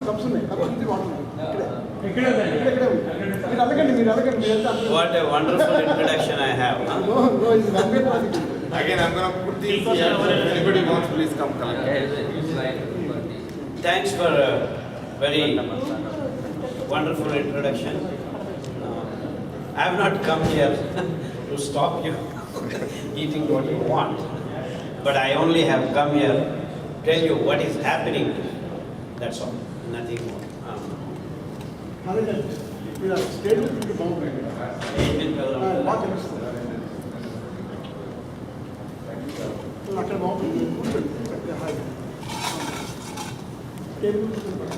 What a wonderful introduction I have. Huh? Again, I'm going to put these here. Anybody wants, please come collect. Thanks for a very wonderful introduction. I have not come here to stop you eating what you want, but I only have come here to tell you what is happening. That's all, nothing more.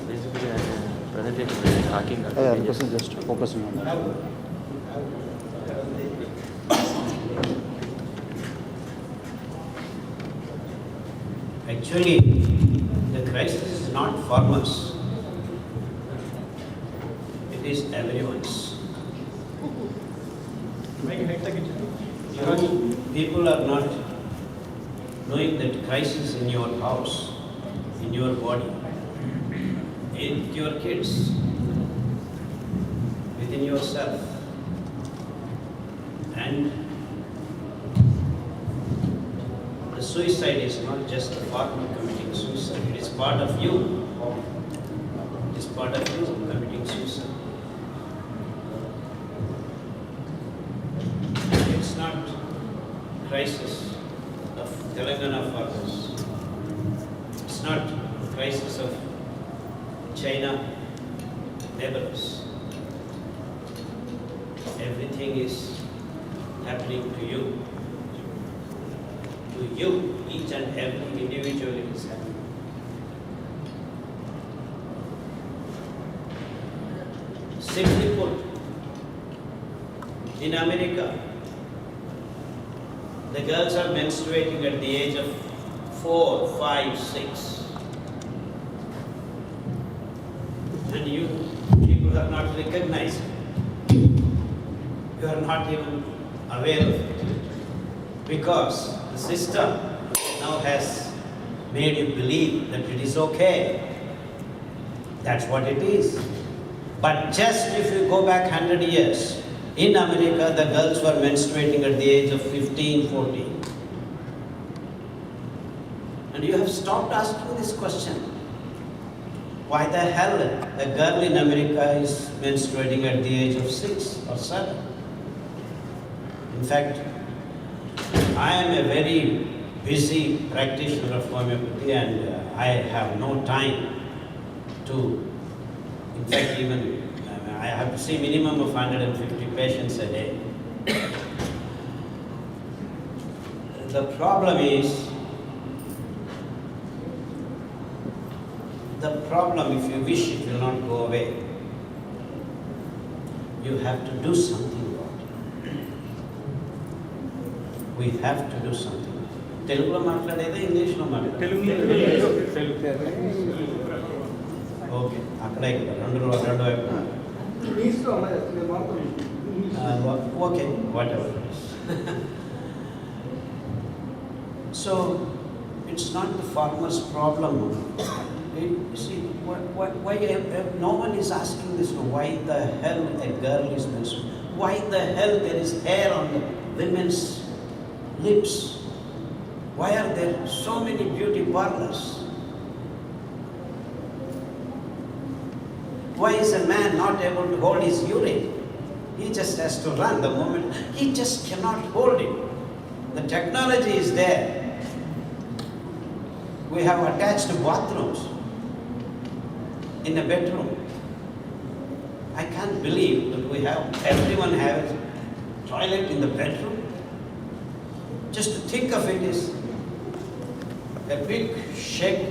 Basically, presentation is talking. Just focusing on that. Actually, the crisis is not farmers. It is everyone's. People are not knowing that crisis in your house, in your body, in your kids, within yourself. And the suicide is not just the farmer committing suicide, it is part of you. It is part of you committing suicide. It's not crisis of Telangana farmers. It's not crisis of China neighbors. Everything is happening to you. To you, each and every individual it is happening. Simply put, in America, the girls are menstruating at the age of 4, 5, 6. And you people are not recognizing. You are not even aware of it. Because the system now has made you believe that it is okay. That's what it is. But just if you go back 100 years, in America, the girls were menstruating at the age of 15, 14. And you have stopped asking this question. Why the hell a girl in America is menstruating at the age of 6 or 7? In fact, I am a very busy practitioner of homeopathy and I have no time to, in fact, even I have to see minimum of 150 patients a day. The problem is, if you wish, it will not go away. You have to do something about it. We have to do something. Telugu lo maatladeda, English lo maatladeda? Telugu. Okay, akkade rendu okay, whatever it is. So, it's not the farmer's problem. See, why no one is asking this, why the hell a girl is menstruating? Why the hell there is hair on the women's lips? Why are there so many beauty parlors? Why is a man not able to hold his urine? He just has to run the moment. He just cannot hold it. The technology is there. We have attached bathrooms in a bedroom. I can't believe that everyone has a toilet in the bedroom. Just to think of it is a big shake.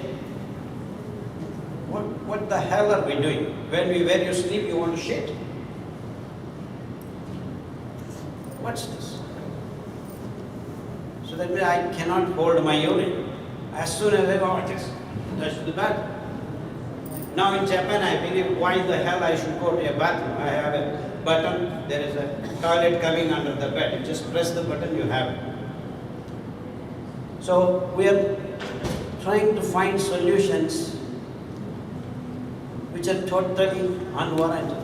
What the hell are we doing? Where you sleep, you want to shit? What's this? So that means I cannot hold my urine. As soon as I go, I just touch the bathroom. Now in Japan, I believe why the hell I should go to a bathroom. I have a button, there is a toilet coming under the bed. You just press the button, you have it. So we are trying to find solutions which are totally unwarranted.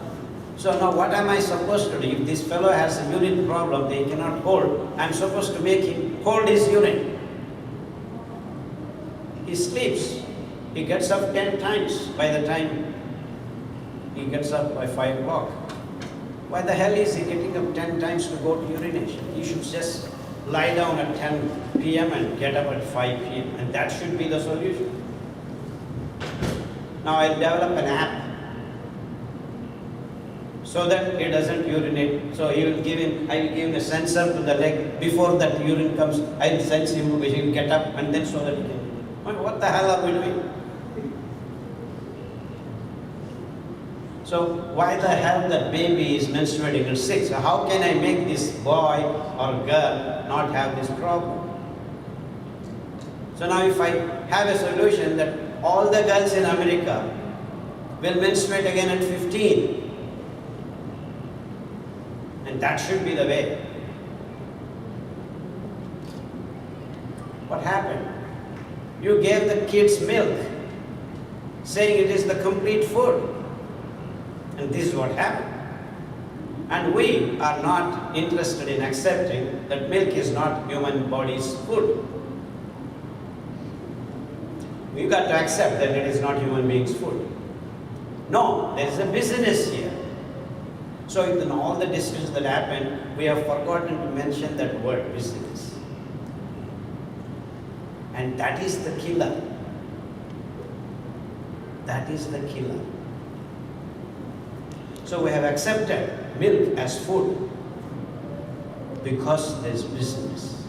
So now what am I supposed to do? If this fellow has a urine problem, they cannot hold, I'm supposed to make him hold his urine. He sleeps. He gets up 10 times by the time he gets up by 5 o'clock. Why the hell is he getting up 10 times to go to urination? He should just lie down at 10 p.m. and get up at 5 p.m. and that should be the solution. Now I'll develop an app so that he doesn't urinate. So I will give him a sensor to the leg. Before that urine comes, I will sense him, he will get up and then so that he can. What the hell are we doing? So why the hell that baby is menstruating at 6? So how can I make this boy or girl not have this problem? So now if I have a solution that all the girls in America will menstruate again at 15, and that should be the way. What happened? You gave the kids milk, saying it is the complete food. And this is what happened. And we are not interested in accepting that milk is not human body's food. We've got to accept that it is not human being's food. No, there is a business here. So in all the decisions that happened, we have forgotten to mention that word business. And that is the killer. That is the killer. So we have accepted milk as food because there is business.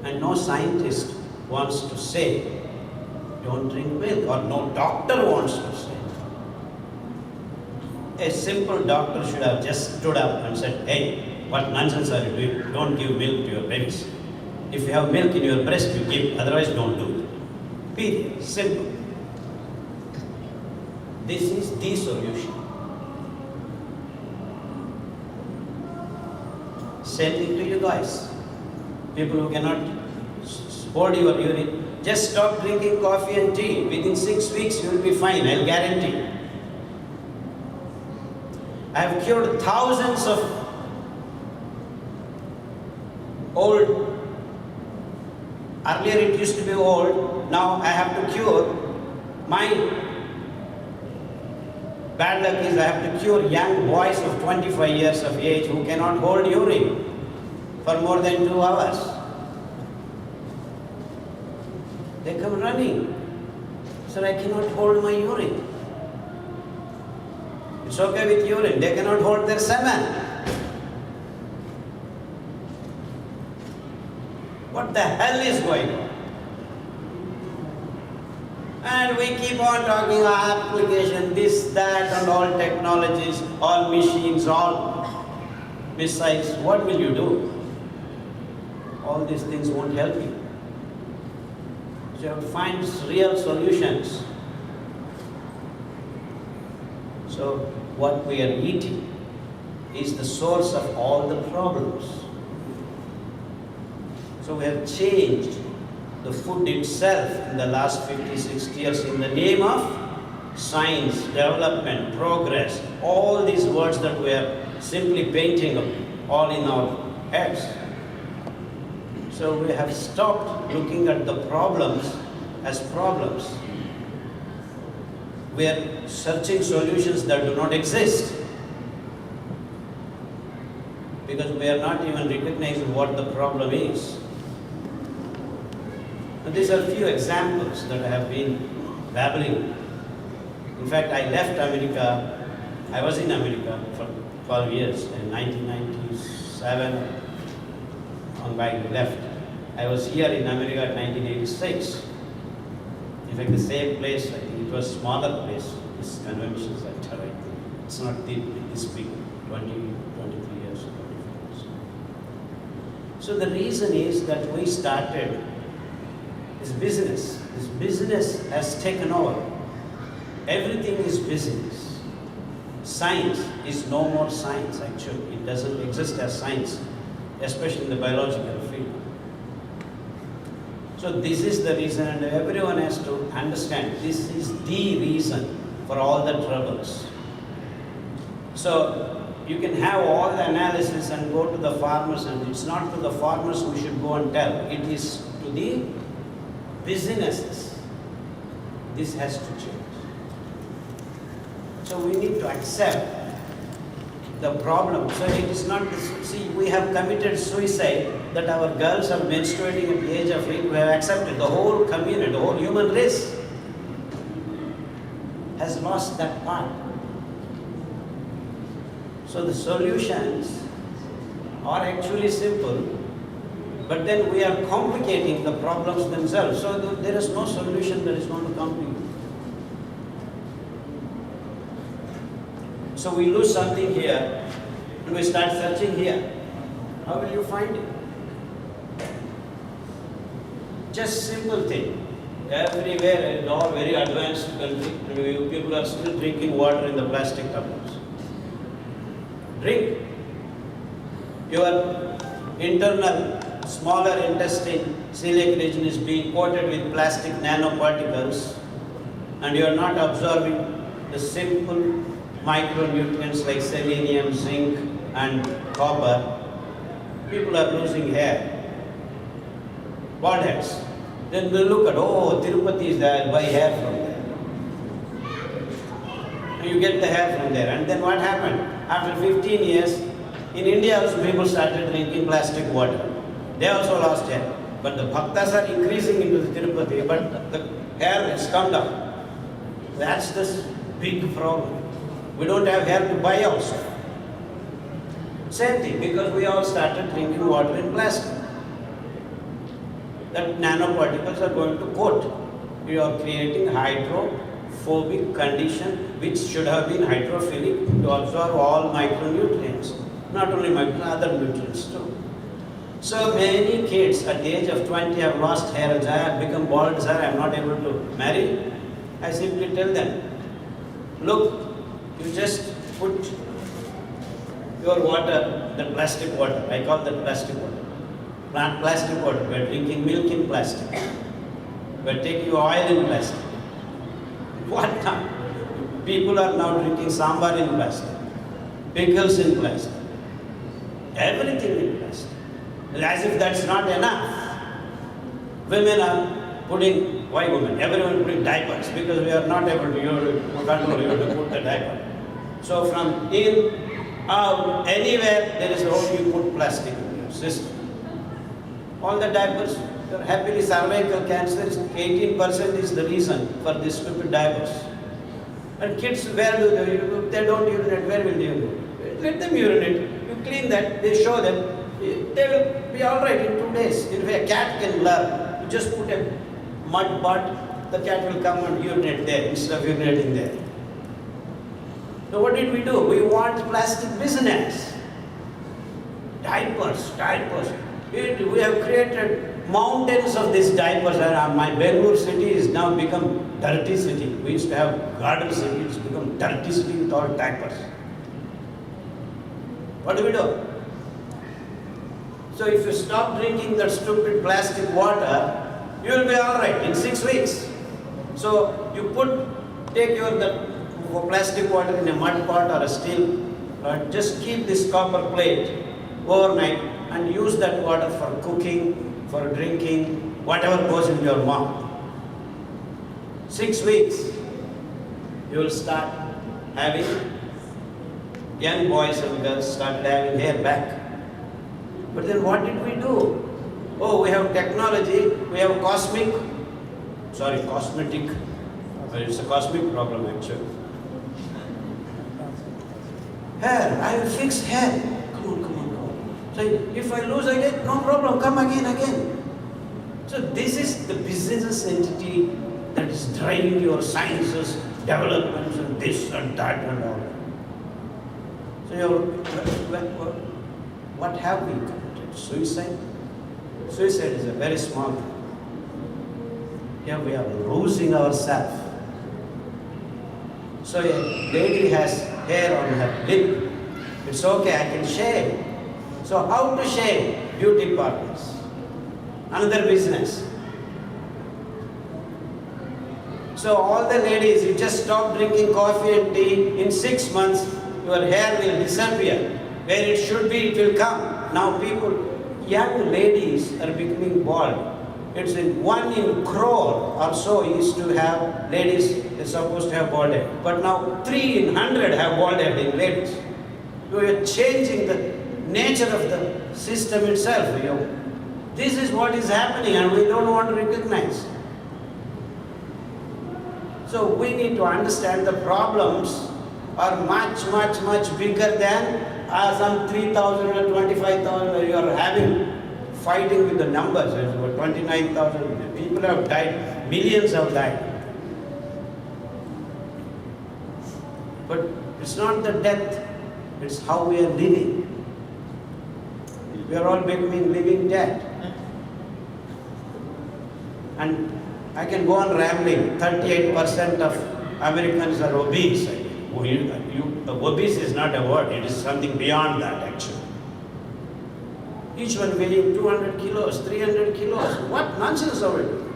And no scientist wants to say, don't drink milk, or no doctor wants to say. A simple doctor should have just stood up and said, hey, what nonsense are you doing? Don't give milk to your babies. If you have milk in your breast, you give, otherwise don't do it. Period. Simple. This is the solution. Same thing to you guys. People who cannot hold your urine, just stop drinking coffee and tea. Within 6 weeks, you will be fine, I'll guarantee. I have cured thousands of old. Earlier it used to be old, now I have to cure. My bad luck is I have to cure young boys of 25 years of age who cannot hold urine for more than 2 hours. They come running. Sir, I cannot hold my urine. It's okay with urine, they cannot hold their semen. What the hell is going on? And we keep on talking application, this, that, and all technologies, all machines, all missiles. What will you do? All these things won't help you. So you have to find real solutions. So what we are eating is the source of all the problems. So we have changed the food itself in the last 50, 60 years in the name of science, development, progress, all these words that we are simply painting all in our heads. So we have stopped looking at the problems as problems. We are searching solutions that do not exist because we are not even recognizing what the problem is. And these are few examples that I have been babbling. In fact, I left America. I was in America for 12 years. In 1997, I left. I was here in America in 1986. In fact, the same place, I think it was a smaller place, this convention center, I think. It's not this big, 23 years, 24 years. So the reason is that we started this business. This business has taken over. Everything is business. Science is no more science, actually. It doesn't exist as science, especially in the biological field. So So this is the reason, and everyone has to understand this is the reason for all the troubles. So you can have all the analysis and go to the farmers, and it's not to the farmers we should go and tell. It is to the businesses. This has to change. So we need to accept the problem. So it is not this, see, we have committed suicide that our girls are menstruating at the age of 8. We have accepted. The whole community, the whole human race has lost that part. So the solutions are actually simple, but then we are complicating the problems themselves. So there is no solution that is going to come to you. So we lose something here, and we start searching here. How will you find it? Just simple thing. Everywhere, in all very advanced country, people are still drinking water in the plastic tumbers. Drink. Your internal, smaller intestine, celiac region is being coated with plastic nanoparticles, and you are not absorbing the simple micronutrients like selenium, zinc, and copper. People are losing hair, bald heads. Then we look at, oh, Tirupati is there, buy hair from there. And you get the hair from there. And then what happened? After 15 years, in India also people started drinking plastic water. They also lost hair. But the bhaktas are increasing into the Tirupati, but the hair has come down. That's this big problem. We don't have hair to buy also. Same thing, because we all started drinking water in plastic. That nanoparticles are going to coat. You are creating hydrophobic condition which should have been hydrophilic to absorb all micronutrients. Not only other nutrients too. So many kids at the age of 20 have lost hair. I have become bald, sir, I am not able to marry. I simply tell them, look, you just put your water, the plastic water, I call that plastic water. Plant plastic water, we are drinking milk in plastic. We are taking oil in plastic. What now? People are now drinking sambar in plastic, pickles in plastic, everything in plastic. As if that's not enough. Women are putting, why women? Everyone putting diapers because we are not able to control you to put the diaper. So from in, out, anywhere there is a hole, you put plastic in your system. All the diapers, happily cervical cancer is 18% is the reason for these stupid diapers. And kids, where do they, if they don't urinate, where will they urinate? Let them urinate. You clean that, they show them, they will be all right in 2 days. If a cat can learn, you just put a mud butt, the cat will come and urinate there instead of urinating there. So what did we do? We want plastic business. Diapers. We have created mountains of these diapers. My Bangalore city is now become dirty city. We used to have garden city, it's become dirty city with all diapers. What do? So if you stop drinking that stupid plastic water, you will be all right in 6 weeks. So you take the plastic water in a mud pot or a steel, just keep this copper plate overnight and use that water for cooking, for drinking, whatever goes in your mouth. 6 weeks, you will start having, young boys and girls start having hair back. But then what did we do? Oh, we have technology, we have cosmetic, but it's a cosmic problem actually. Hair, I will fix hair. Come on. So if I lose again, no problem, come again. So this is the business entity that is driving your sciences, developments and this and that and all. So what have we committed? Suicide? Suicide is a very small thing. Here we are losing ourselves. So a lady has hair on her lip. It's okay, I can shave. So how to shave? Beauty parlors. Another business. So all the ladies, you just stop drinking coffee and tea, in 6 months, your hair will disappear. Where it should be, it will come. Now people, young ladies are becoming bald. It's in 1 in crore or so used to have ladies, they're supposed to have bald head. But now 3 in 100 have bald head in ladies. We are changing the nature of the system itself. This is what is happening and we don't want to recognize. So we need to understand the problems are much, much, much bigger than some 3,000 or 25,000 you are having, fighting with the numbers. It's about 29,000 people have died, millions have died. But it's not the death, it's how we are living. We are all becoming living dead. And I can go on rambling. 38% of Americans are obese. Obese is not a word, it is something beyond that actually. Each one weighing 200 kilos, 300 kilos. What nonsense are we doing?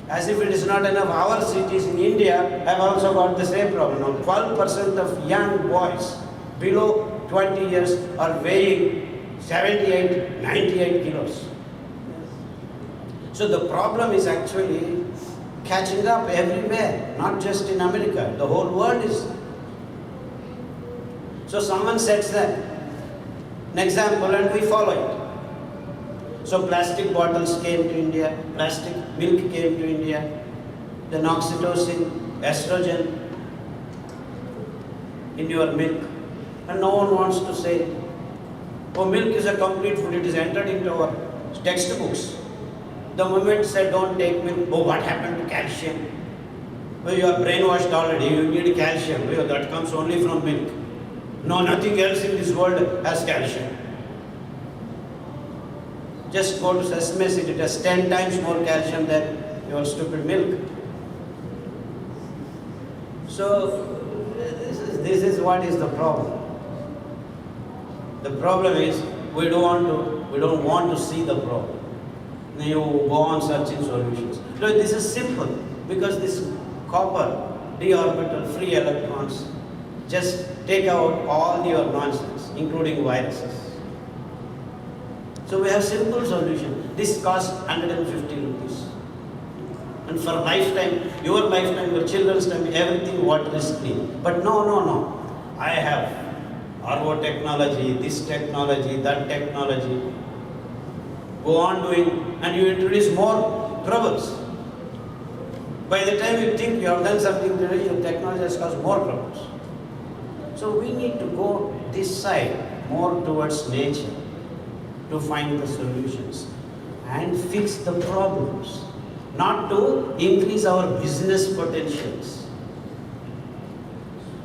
As if it is not enough, our cities in India have also got the same problem. Now 12% of young boys below 20 years are weighing 78, 98 kilos. So the problem is actually catching up everywhere, not just in America. The whole world is. So someone sets an example and we follow it. So plastic bottles came to India, plastic milk came to India, then oxytocin, estrogen in your milk. And no one wants to say, oh, milk is a complete food, it is entered into our textbooks. The moment said don't take milk, oh, what happened to calcium? Well, you are brainwashed already, you need calcium. Well, that comes only from milk. No, nothing else in this world has calcium. Just go to sesame seed, it has 10 times more calcium than your stupid milk. So, this is what is the problem. The problem is, we don't want to see the problem. You go on searching solutions. No, this is simple because this copper d orbital free electrons just take out all your nonsense, including viruses. So we have simple solution. This costs 150 rupees. And for lifetime, your lifetime, your children's time, everything water is clean. But no. I have RO technology, this technology, that technology. Go on doing, and you introduce more troubles. By the time you think you have done something today, your technology has caused more troubles. So we need to go this side, more towards nature, to find the solutions and fix the problems, not to increase our business potentials.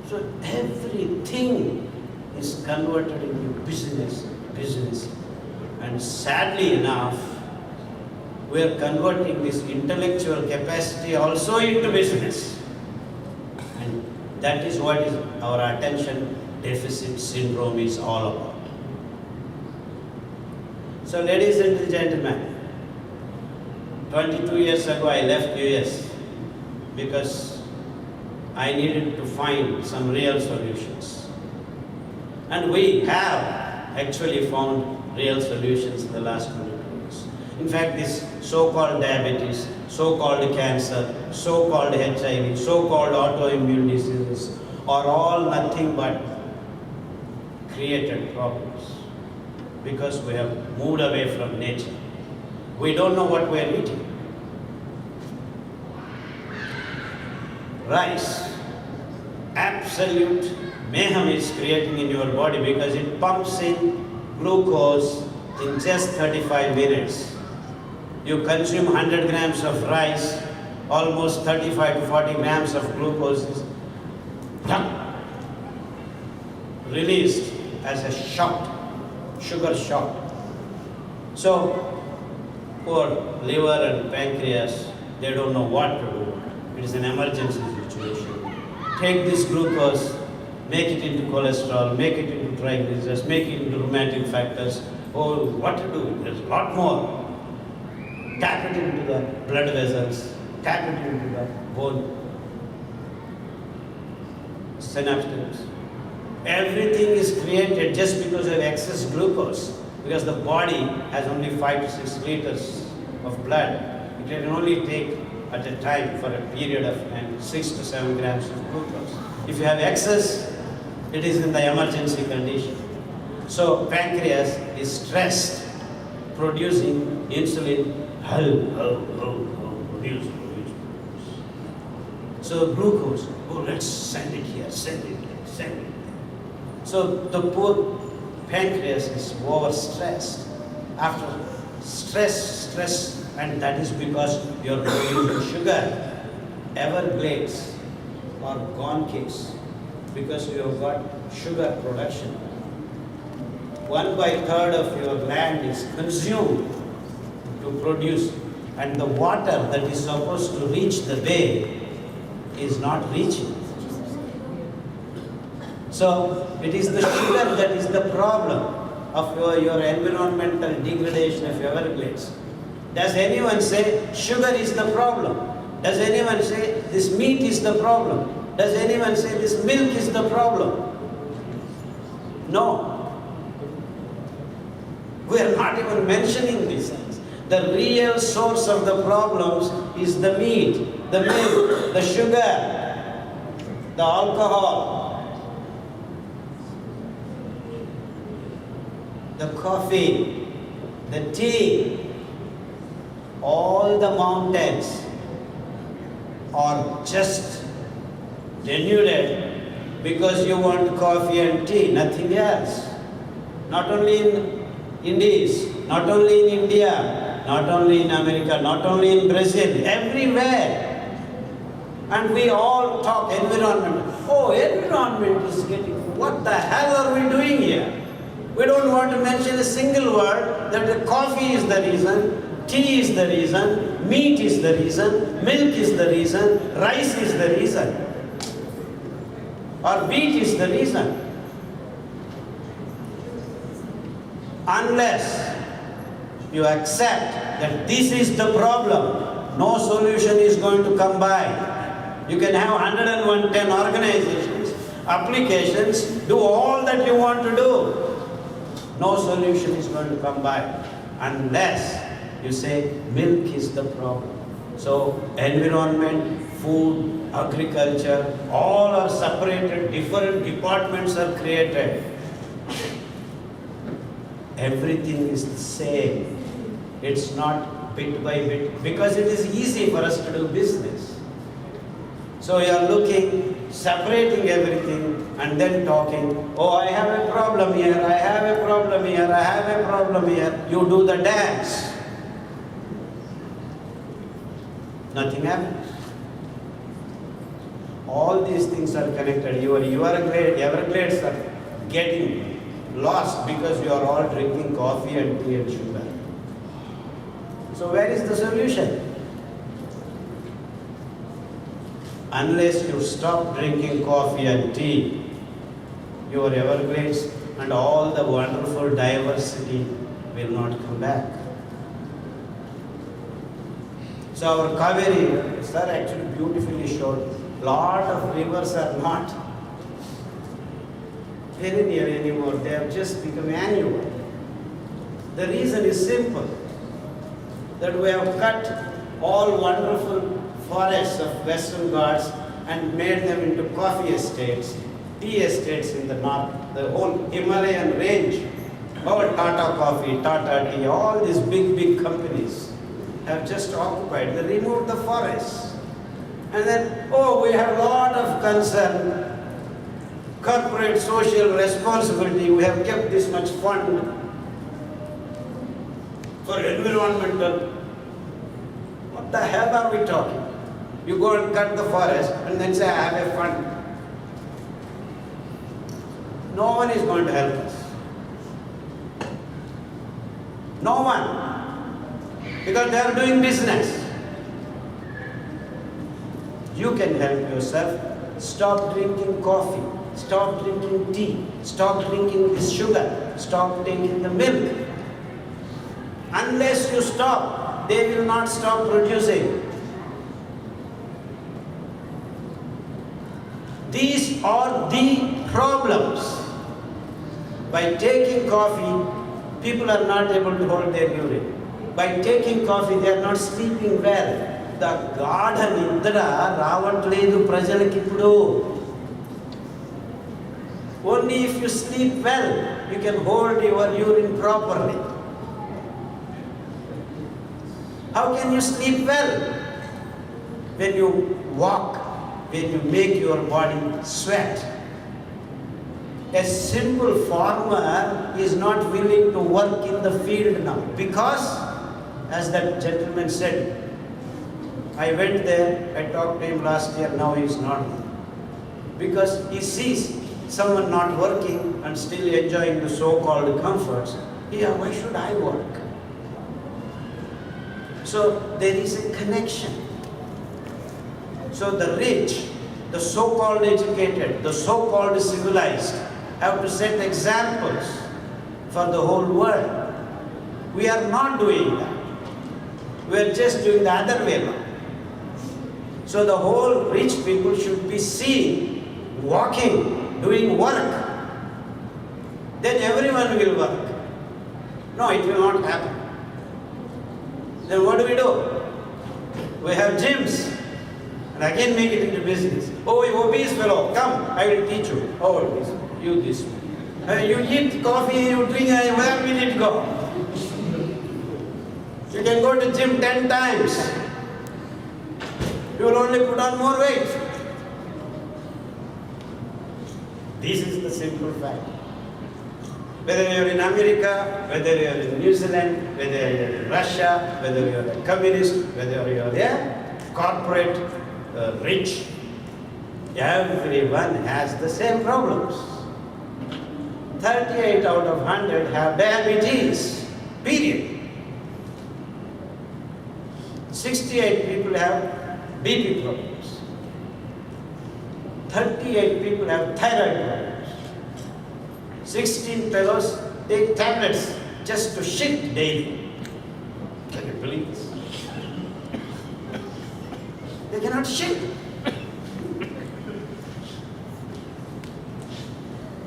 So everything is converted into business. And sadly enough, we are converting this intellectual capacity also into business. And that is what is our attention deficit syndrome is all about. So ladies and gentlemen, 22 years ago I left US because I needed to find some real solutions. And we have actually found real solutions in the last 22 years. In fact, this so-called diabetes, so-called cancer, so-called HIV, so-called autoimmune diseases are all nothing but created problems because we have moved away from nature. We don't know what we are eating. Rice, absolute mayhem is creating in your body because it pumps in glucose in just 35 minutes. You consume 100 grams of rice, almost 35 to 40 grams of glucose is released as a shot, sugar shot. So, poor liver and pancreas, they don't know what to do. It is an emergency situation. Take this glucose, make it into cholesterol, make it into triglycerides, make it into rheumatic factors. Oh, what to do? There's a lot more. Tap it into the blood vessels, tap it into the bone synapses. Everything is created just because of excess glucose, because the body has only 5 to 6 liters of blood. It can only take at a time for a period of 6 to 7 grams of glucose. If you have excess, it is in the emergency condition. So pancreas is stressed, producing insulin, produce. So glucose, oh, let's send it here, send it there, send it there. So the poor pancreas is overstressed. After stress, and that is because you're producing sugar. Everglades are gone case because you have got sugar production. 1/3 of your land is consumed to produce, and the water that is supposed to reach the bay is not reaching. So it is the sugar that is the problem of your environmental degradation of Everglades. Does anyone say sugar is the problem? Does anyone say this meat is the problem? Does anyone say this milk is the problem? No. We are not even mentioning these things. The real source of the problems is the meat, the milk, the sugar, the alcohol, the coffee, the tea. All the mountains are just denuded because you want coffee and tea, nothing else. Not only in Indies, not only in India, not only in America, not only in Brazil, everywhere. And we all talk environment. Oh, environment is getting, what the hell are we doing here? We don't want to mention a single word that the coffee is the reason, tea is the reason, meat is the reason, milk is the reason, rice is the reason, or wheat is the reason. Unless you accept that this is the problem, no solution is going to come by. You can have 110 organizations, applications, do all that you want to do. No solution is going to come by unless you say milk is the problem. So environment, food, agriculture, all are separated, different departments are created. Everything is the same. It's not bit by bit, because it is easy for us to do business. So you are looking, separating everything and then talking, oh, I have a problem here, I have a problem here, I have a problem here. You do the dance. Nothing happens. All these things are connected. Your Everglades are getting lost because you are all drinking coffee and tea and sugar. So where is the solution? Unless you stop drinking coffee and tea, your Everglades and all the wonderful diversity will not come back. So our Kaveri, sir actually beautifully showed, lot of rivers are not perennial anymore, they have just become annual. The reason is simple, that we have cut all wonderful forests of Western Ghats and made them into coffee estates, tea estates in the north, the whole Himalayan range. Our Tata Coffee, Tata Tea, all these big companies have just occupied, they removed the forests. And then, oh, we have a lot of concern, corporate social responsibility, we have kept this much fund for environmental. What the hell are we talking? You go and cut the forest and then say, I have a fund. No one is going to help us. No one. Because they are doing business. You can help yourself. Stop drinking coffee. Stop drinking tea. Stop drinking this sugar. Stop taking the milk. Unless you stop, they will not stop producing. These are the problems. By taking coffee, people are not able to hold their urine. By taking coffee, they are not sleeping well. The గాఢ నిద్ర రావట్లేదు ప్రజలకి ఇప్పుడు. Only if you sleep well, you can hold your urine properly. How can you sleep well? When you walk, when you make your body sweat. A simple farmer is not willing to work in the field now because, as that gentleman said, I went there, I talked to him last year, now he is not there. Because he sees someone not working and still enjoying the so-called comforts. Yeah, why should I work? So there is a connection. So the rich, the so-called educated, the so-called civilized have to set examples for the whole world. We are not doing that. We are just doing the other way around. So the whole rich people should be seen walking, doing work. Then everyone will work. No, it will not happen. Then what do? We have gyms. And again make it into business. Oh, you obese fellow, come, I will teach you. Oh, you this way. You eat coffee, you drink, where will it go? You can go to gym 10 times. You will only put on more weight. This is the simple fact. Whether you are in America, whether you are in New Zealand, whether you are in Russia, whether you are a communist, whether you are a corporate rich, everyone has the same problems. 38 out of 100 have diabetes, period. 68 people have BP problems. 38 people have thyroid problems. 16 fellows take tablets just to shit daily. Can you believe this? They cannot shit.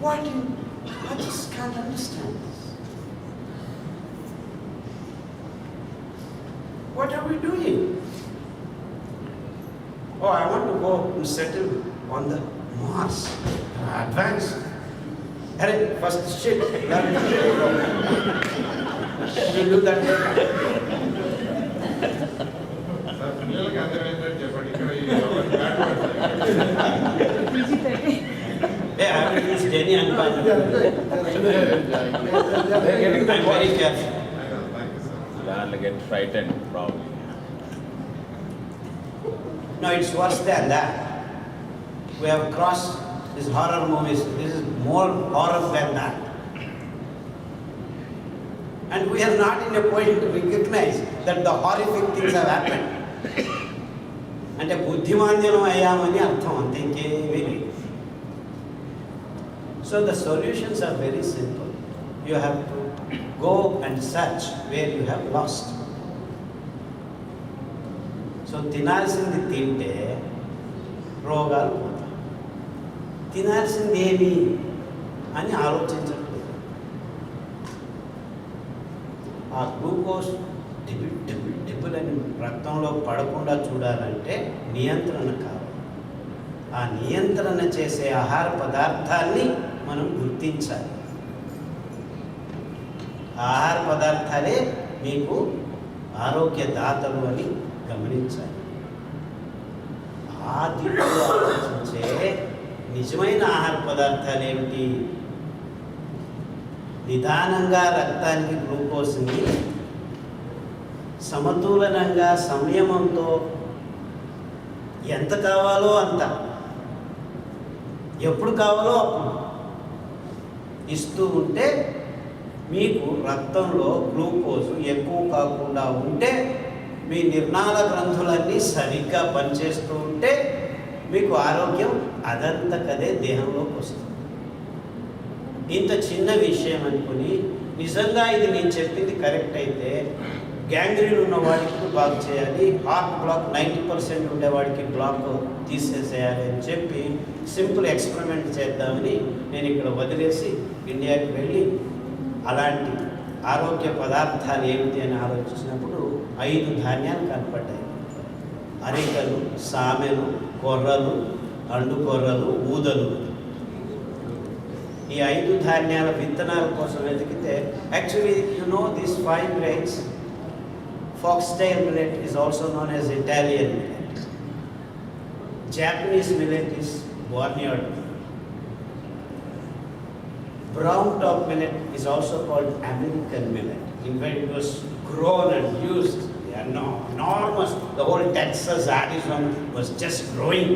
I just can't understand this. What are we doing? Oh, I want to go and settle on the Mars. Advance. Hey, first shit. You do that. Yeah, I haven't used any unpacking. I'm very careful. They'll get frightened, probably. No, it's worse than that. We have crossed these horror movies. This is more horror than that. And we are not in a position to recognize that the horrific things have happened. అంటే బుద్ధిమాంద్యం అయ్యామని అర్థం అంతే ఇంకేమీ లేదు. So the solutions are very simple. You have to go and search where you have lost. So తినాల్సింది తింటే రోగాలు పోతాయి. తినాల్సింది ఏమి అని ఆలోచించట్లేదు. ఆ గ్లూకోజ్ డిబులని రక్తంలో పడకుండా చూడాలంటే నియంత్రణ కావాలి. ఆ నియంత్రణ చేసే ఆహార పదార్థాన్ని మనం గుర్తించాలి. ఆహార పదార్థాలే మీకు ఆరోగ్యదాతలు అని గమనించాలి. ఆ దిశలో ఆలోచించే నిజమైన ఆహార పదార్థాలు ఏమిటి? నిదానంగా రక్తానికి గ్లూకోజ్ని సమతులనంగా సంయమంతో ఎంత కావాలో అంత, ఎప్పుడు కావాలో అప్పుడు ఇస్తూ ఉంటే మీకు రక్తంలో గ్లూకోజ్ ఎక్కువ కాకుండా ఉంటే, మీ నిర్నాళ గ్రంథులన్నీ సరిగ్గా పనిచేస్తూ ఉంటే మీకు ఆరోగ్యం అదంతకదే దేహంలోకి వస్తుంది. ఇంత చిన్న విషయం అనుకుని నిజంగా ఇది నేను చెప్పింది కరెక్ట్ అయితే గ్యాంగ్రీన్ ఉన్నవాడికి బ్లాక్ చేయాలి, హార్ట్ బ్లాక్ 90% ఉండేవాడికి బ్లాక్ తీసేసేయాలి అని చెప్పి సింపుల్ ఎక్స్పెరిమెంట్ చేద్దామని నేను ఇక్కడ వదిలేసి ఇండియాకి వెళ్ళి అలాంటి ఆరోగ్య పదార్థాలు ఏమిటి అని ఆలోచించినప్పుడు 5 ధాన్యాలు కనపడ్డాయి. అరికలు, సామెలు, కొర్రలు, అండు కొర్రలు, ఊదలు. ఈ 5 ధాన్యాల విత్తనాల కోసం వెతికితే actually these 5 grains, foxtail millet is also known as Italian millet. Japanese millet is barnyard. Brown top millet is also called American millet. In fact, it was grown and used. They are enormous. The whole Texas, Arizona was just growing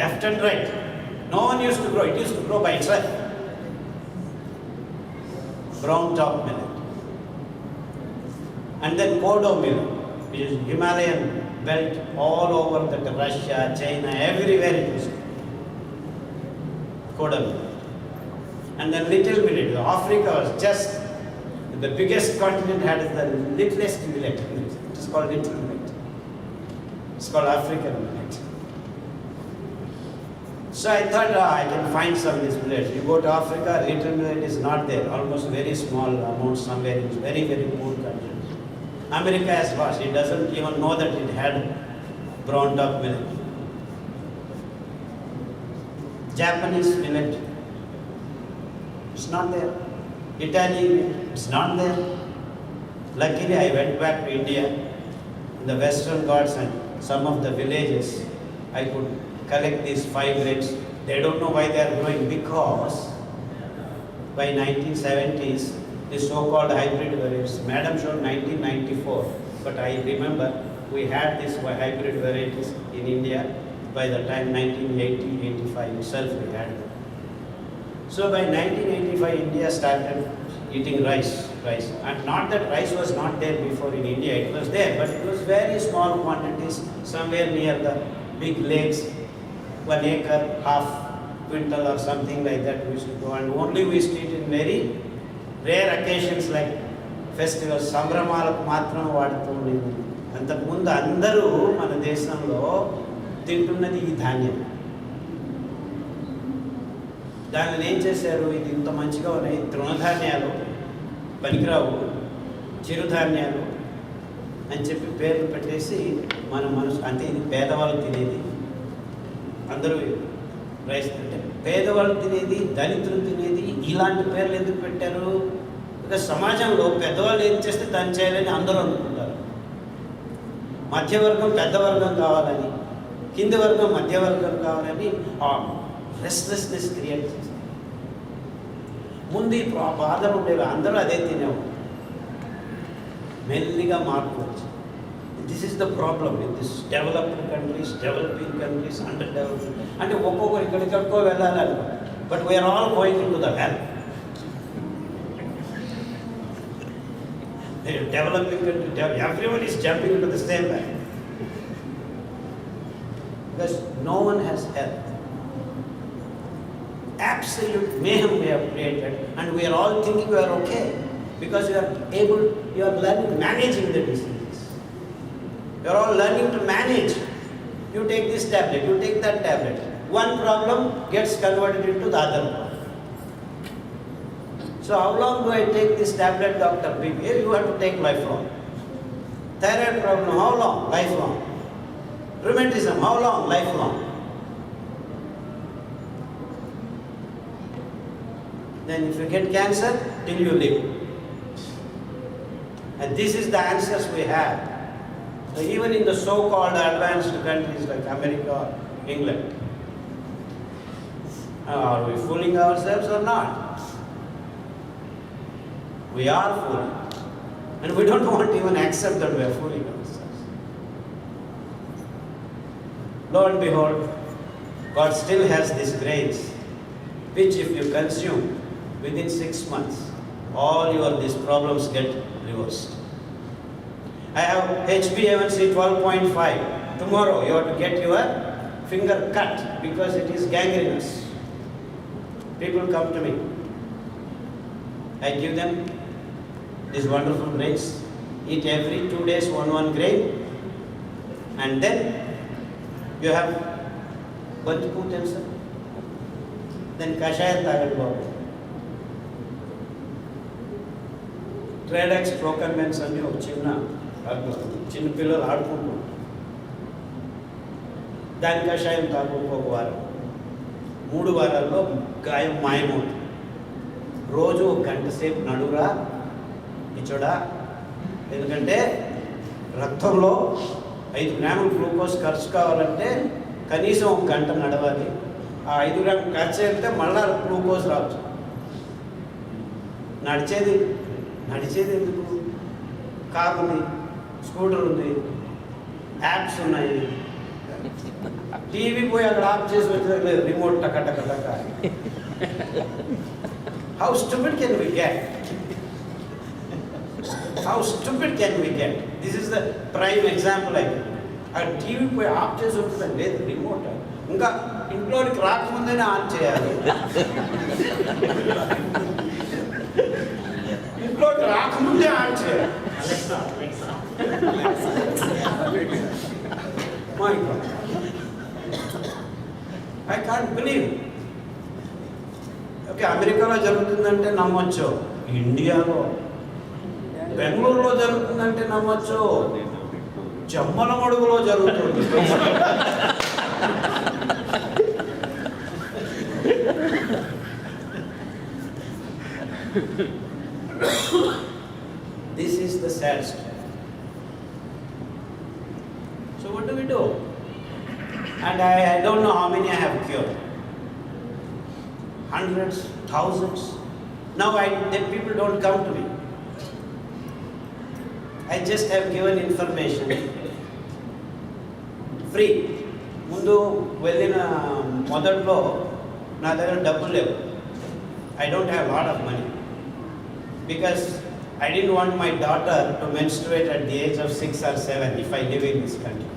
left and right. No one used to grow. It used to grow by itself. Brown top millet. And then kodo millet, which is Himalayan belt all over Russia, China, everywhere it was. Kodo millet. And then little millet. Africa was just the biggest continent had the littlest millet. It is called little millet. It's called African millet. So I thought I can find some of this millet. You go to Africa, little millet is not there. Almost very small amount somewhere in very, very poor countries. America has lost. It doesn't even know that it had brown top millet. Japanese millet. It's not there. Italian, it's not there. Luckily, I went back to India, in the Western Ghats and some of the villages. I could collect these 5 grains. They don't know why they are growing, because by 1970s, the so-called hybrid varieties, Madam showed 1994, but I remember we had these hybrid varieties in India by the time 1980-85 itself we had them. So by 1985, India started eating rice. And not that rice was not there before in India, it was there, but it was very small quantities, somewhere near the big lakes, 1 acre, half quintal or something like that we used to go, and only we used to eat in very rare occasions like festivals, సంభ్రమాలకు మాత్రం వాడుతూ ఉండేది. అంతకుముందు అందరూ మన దేశంలో తింటున్నది ఈ ధాన్యం. దానిని ఏం చేశారు, ఇది ఇంత మంచిగా ఉన్నాయి, తృణధాన్యాలు పనికిరావు, చిరుధాన్యాలు అని చెప్పి పేర్లు పెట్టేసి మన మనసు, అంటే ఇది పేదవాళ్ళు తినేది, అందరూ రైస్ తింటే పేదవాళ్ళు తినేది, దళితులు తినేది, ఇలాంటి పేర్లు ఎందుకు పెట్టారు? ఇక సమాజంలో పెద్దవాళ్ళు ఏం చేస్తే దాన్ని చేయాలని అందరూ అనుకుంటారు. మధ్యవర్గం పెద్దవర్గం కావాలని, కింది వర్గం మధ్యవర్గం కావాలని రెస్ట్లెస్నెస్ క్రియేట్ చేస్తారు. ముందు ఈ బాధలు ఉండేవి, అందరూ అదే తినేవారు. మెల్లిగా మార్పు వచ్చి, this is the problem with this developed countries, developing countries, under developed. అంటే ఒక్కొక్కరు ఇక్కడికో వెళ్ళాలి, but we are all going in to the hell. Developing country, everyone is jumping in to the same line, because no one has health. Absolute mayhem we have created, and we are all thinking we are okay because you are learning, managing the diseases. You are all learning to manage. You take this tablet, you take that tablet. One problem gets converted into the other problem. So how long do I take this tablet, Dr. B? You have to take lifelong. Thyroid problem, how long? Lifelong. Rheumatism, how long? Lifelong. Then if you get cancer, till you live. And this is the answers we have. So even in the so-called advanced countries like America or England, are we fooling ourselves or not? We are fooling. And we don't want to even accept that we are fooling ourselves. Lo and behold, God still has these grains, which if you consume, within 6 months, all these problems get reversed. I have HbA1c 12.5. Tomorrow you have to get your finger cut because it is gangrenous. People come to me. I give them these wonderful grains. Eat every 2 days one grain, and then you have bunch poo తెలుసా, then కషాయం తాగండి బాబు. ట్రేడెక్స్ ప్రోకన్వెన్స్ అని ఒక చిన్న పిల్లలు ఆడుకుంటున్నారు, దాని కషాయం తాగుకు ఒక వారం, 3 వారాల్లో గాయం మాయమవుతుంది. రోజు 1 గంట సేపు నడురా ఇచ్చోడా, ఎందుకంటే రక్తంలో 5 గ్రాముల గ్లూకోజ్ ఖర్చు కావాలంటే కనీసం 1 గంట నడవాలి. ఆ 5 గ్రాములు ఖర్చు అయితే మళ్ళా గ్లూకోజ్ రావచ్చు. నడిచేది ఎందుకు? కార్ ఉంది, స్కూటర్ ఉంది, యాప్స్ ఉన్నాయి, టీవీ పోయి అక్కడ ఆఫ్ చేసి వచ్చేది, రిమోట్ టక టక టక. How stupid can we get? How stupid can we get? This is the prime example I give. ఆ టీవీ పోయి ఆఫ్ చేసి ఉంటుంది, లేదు రిమోట్ ఇంకా ఇంట్లోకి రాకముందేనే ఆన్ చేయాలి, ఇంట్లోకి రాకముందే ఆన్ చేయాలి. My God. I can't believe. Okay, అమెరికాలో జరుగుతుందంటే నమ్మొచ్చు, ఇండియాలో బెంగళూరులో జరుగుతుందంటే నమ్మచ్చు, జమ్మలమడుగులో జరుగుతుంది. This is the sad story. So what do we do? And I don't know how many I have cured. Hundreds, thousands. Now the people don't come to me. I just have given information free. ముందు వెళ్ళిన మొదట్లో నా దగ్గర డబ్బులు లేవు. I don't have a lot of money because I didn't want my daughter to menstruate at the age of 6 or 7 if I live in this country.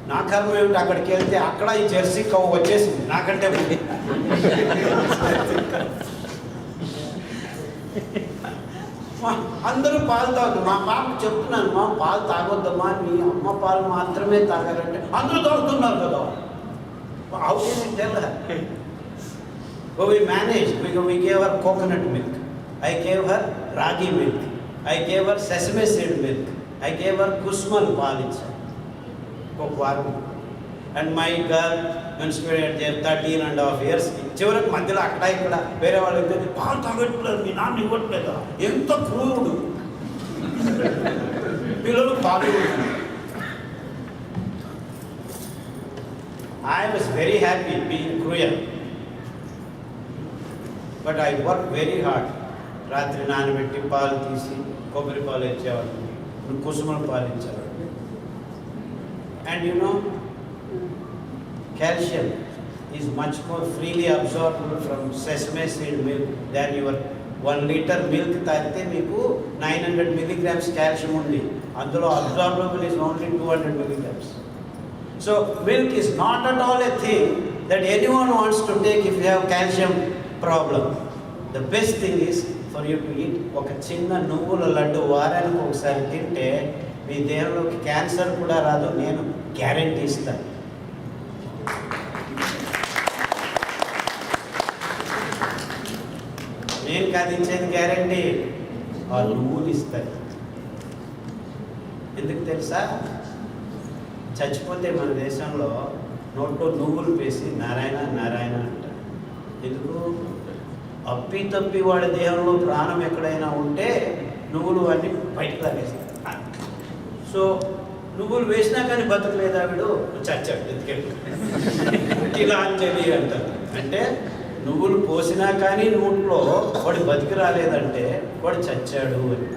నా కర్మ ఏమిటి, అక్కడికి వెళ్తే అక్కడ ఈ జెర్సీ కవ్వు వచ్చేసింది నాకంటే ముందు. అందరూ పాలు తాగుతారు. మా పాప చెప్తున్నాను, మా పాలు తాగొద్దమ్మా, మీ అమ్మ పాలు మాత్రమే తాగాలంటే అందరూ తాగుతున్నారు కదా. How can I tell her? But we managed because we gave her coconut milk. I gave her ragi milk. I gave her sesame seed milk. I gave her kusmal palicha. Kokwaru. And my girl menstruated at 13.5 years. చివరికి మధ్యలో అక్కడ ఇక్కడ వేరే వాళ్ళు అయితే పాలు తాగట్లేదు, మీ నాన్న ఇవ్వట్లేదా, ఎంత క్రూరుడు, పిల్లలు పాలు. I was very happy being cruel. But I worked very hard. రాత్రి నానబెట్టి పాలు తీసి కొబ్బరి పాలు ఇచ్చేవాడు, కుసుమల పాలు ఇచ్చేవాడు. And you know, calcium is much more freely absorbable from sesame seed milk than your 1 liter milk తాగితే మీకు 900 milligrams calcium ఉంది, అందులో absorbable is only 200 milligrams. So milk is not at all a thing that anyone wants to take if you have calcium problem. The best thing is for you to eat ఒక చిన్న నువ్వుల లడ్డు వారానికి ఒకసారి తింటే మీ దేహంలోకి cancer కూడా రాదు, నేను guarantee ఇస్తాను. నేను కాదు ఇచ్చేది గ్యారెంటీ, ఆ నువ్వులు ఇస్తాయి. ఎందుకు తెలుసా? చచ్చిపోతే మన దేశంలో నోట్లో నువ్వులు వేసి నారాయణ నారాయణ అంటారు. ఎందుకు? అప్పి తప్పి వాడి దేహంలో ప్రాణం ఎక్కడైనా ఉంటే నువ్వులు అన్నీ బయటకు లాగేస్తారు. సో నువ్వులు వేసినా కానీ బతకలేదా వీడు, చచ్చాడు ఎందుకెళ్ళి ఇలా అంజలి అంటారు. అంటే నువ్వులు పోసినా కానీ నోట్లో వాడు బతికి రాలేదంటే వాడు చచ్చాడు అని.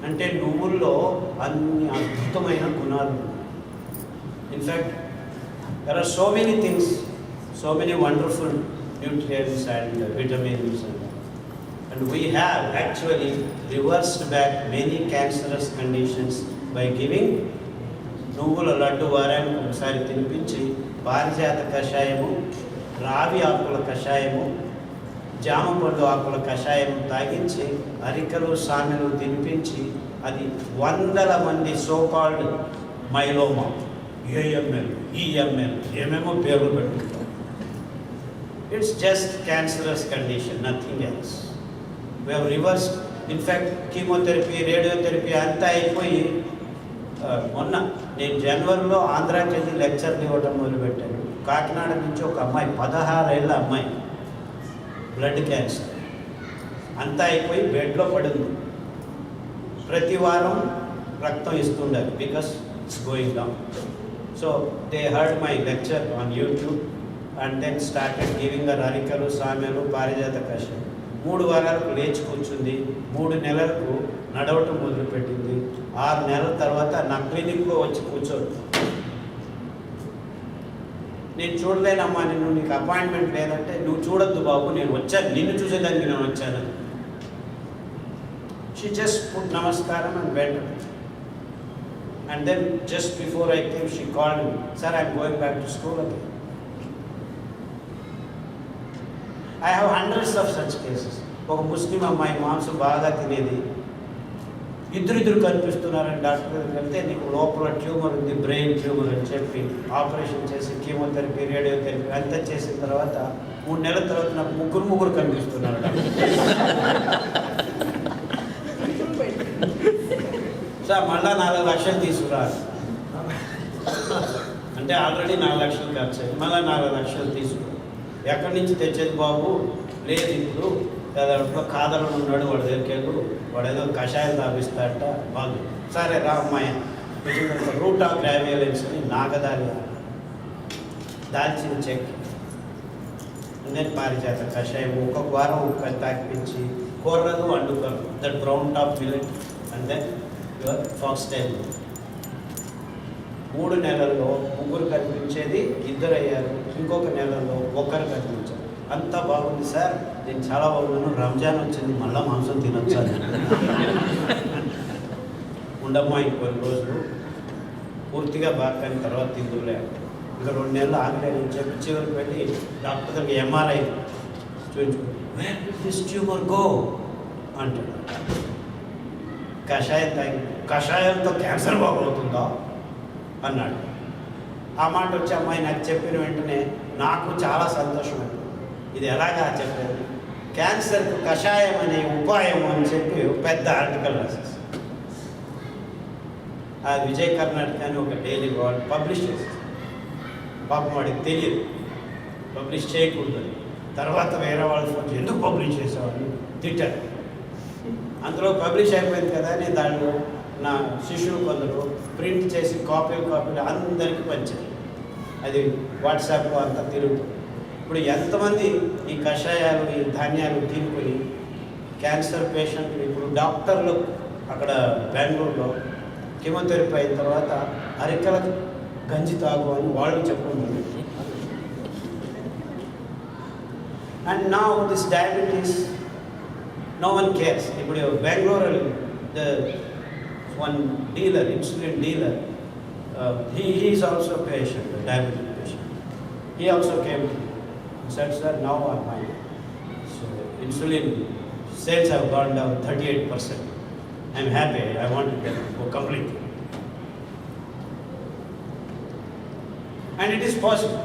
అంటే నువ్వుల్లో అన్ని అద్భుతమైన గుణాలు. In fact there are so many things, so many wonderful nutrients and vitamins, and we have actually reversed back many cancerous conditions by giving నువ్వుల లడ్డు వారానికి ఒకసారి తినిపించి పారిజాత కషాయము, రావి ఆకుల కషాయము, జామ పండు ఆకుల కషాయం తాగించి అరికలు సామెలు తినిపించి అది వందల మంది సోకాల్డ్ మైలోమా ఏఎంఎల్ ఈఎంఎల్ ఏమేమో పేర్లు పెట్టుకుంటాం. It's just cancerous condition, nothing else. We have reversed. In fact chemotherapy, radiotherapy అంతా అయిపోయి మొన్న నేను జనవరిలో ఆంధ్రాకి వెళ్ళి లెక్చర్లు ఇవ్వడం మొదలుపెట్టాను. కాకినాడ నుంచి ఒక అమ్మాయి, 16 ఏళ్ళ అమ్మాయి, బ్లడ్ క్యాన్సర్ అంతా అయిపోయి బెడ్లో పడింది. ప్రతి వారం రక్తం ఇస్తుండాలి because it's going down. So they heard my lecture on YouTube and then started giving అర్ అరికలు, సామెలు, పారిజాత కషాయం. 3 వారాలకు లేచి కూర్చుంది. 3 నెలలకు నడవటం మొదలుపెట్టింది. 6 నెలల తర్వాత నా క్లినిక్లో వచ్చి కూర్చోదు. నేను చూడలేనమ్మా నిన్ను, నీకు అపాయింట్మెంట్ లేదంటే, నువ్వు చూడొద్దు బాబు, నేను వచ్చాను, నిన్ను చూసేదానికి నేను వచ్చాను. She just put namaskaram and went. And then just before I came she called me, sir I'm going back to school again. I have hundreds of such cases. ఒక ముస్లిం అమ్మాయి మాంసం బాగా తినేది, ఇద్దరు కనిపిస్తున్నారని డాక్టర్ దగ్గరికి వెళ్తే నీకు లోపల ట్యూమర్ ఉంది, బ్రెయిన్ ట్యూమర్ అని చెప్పి ఆపరేషన్ చేసి కీమోథెరపీ, రేడియోథెరపీ అంతా చేసిన తర్వాత 3 నెలల తర్వాత నాకు ముగ్గురు కనిపిస్తున్నారు. సార్ మళ్ళా 4 లక్షలు తీసుకురారు అంటే ఆల్రెడీ 4 లక్షలు ఖర్చు అయ్యి మళ్ళీ 4 లక్షలు తీసుకురా. ఎక్కడి నుంచి తెచ్చేది బాబు? లేదు, ఇప్పుడు దాంట్లో కాదలు ఉన్నాడు, వాడి దగ్గరికి వెళ్ళు, వాడు ఏదో కషాయం తాపిస్తాడట. వాళ్ళు సరే రా అమ్మాయి, రూట్ ఆఫ్ గ్రావ్యులెన్స్ అని నాగదారి, దాల్చిన చెక్, నేను పారిజాత కషాయం ఒక్కొక్క వారం తాకిపించి కూరలు వండుకోరు, that brown top millet and then your foxtail. 3 నెలల్లో 3 కనిపించేది 2 అయ్యారు. ఇంకొక నెలలో 1 కనిపించారు. అంతా బాగుంది సార్, నేను చాలా బాగున్నాను, రంజాన్ వచ్చింది, మళ్ళీ మాంసం తినొచ్చు అని. ఉండమ్మా ఇంకొన్ని రోజులు పూర్తిగా బాగా తర్వాత తిందులే, ఇంకా 2 నెలలు ఆగలేని చెప్పి చివరికి వెళ్ళి డాక్టర్ దగ్గర ఎంఆర్ఐ చూపించుకో, where did this tumour go అంటాడు. కషాయం తాగి, కషాయంతో క్యాన్సర్ బాగవుతుందా అన్నాడు. ఆ మాట వచ్చి అమ్మాయి నాకు చెప్పిన వెంటనే నాకు చాలా సంతోషమైంది. ఇది ఎలాగా చెప్పారు, క్యాన్సర్కు కషాయం అనే ఉపాయం అని చెప్పి పెద్ద ఆర్టికల్ రాసేసి ఆ విజయ్ కర్ణాటక అని ఒక డైలీ వాళ్ళు పబ్లిష్ చేసేసి, పాపం వాడికి తెలియదు పబ్లిష్ చేయకూడదు. తర్వాత వేరే వాళ్ళు ఫోన్ చేసి ఎందుకు పబ్లిష్ చేసేవాడిని తిట్టారు. అందులో పబ్లిష్ అయిపోయింది కదా, నేను దాంట్లో నా శిష్యులు కొందరు ప్రింట్ చేసి కాపీలు అందరికీ పంచారు. అది వాట్సాప్లో అంతా తిరుగుతుంది. ఇప్పుడు ఎంతమంది ఈ కషాయాలు, ఈ ధాన్యాలు తినుకొని క్యాన్సర్ పేషెంట్లు, ఇప్పుడు డాక్టర్లు అక్కడ బెంగళూరులో కీమోథెరపీ అయిన తర్వాత అరికల గంజి తాగు అని వాళ్ళు చెప్పడం. And now this diabetes no one cares. ఇప్పుడు Bengaluru the one dealer, insulin dealer, he is also a patient, a diabetic patient. He also came to me and said, sir, now my insulin sales have gone down 38%. I'm happy, I want to go completely. And it is possible.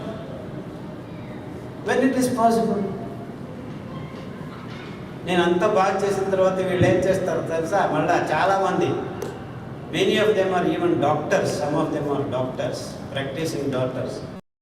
When it is possible, నేను అంతా బాగా చేసిన తర్వాత వీళ్ళు ఏం చేస్తారు తెలుసా, మళ్ళీ చాలామంది, many of them are even doctors, some of them are doctors, practicing doctors.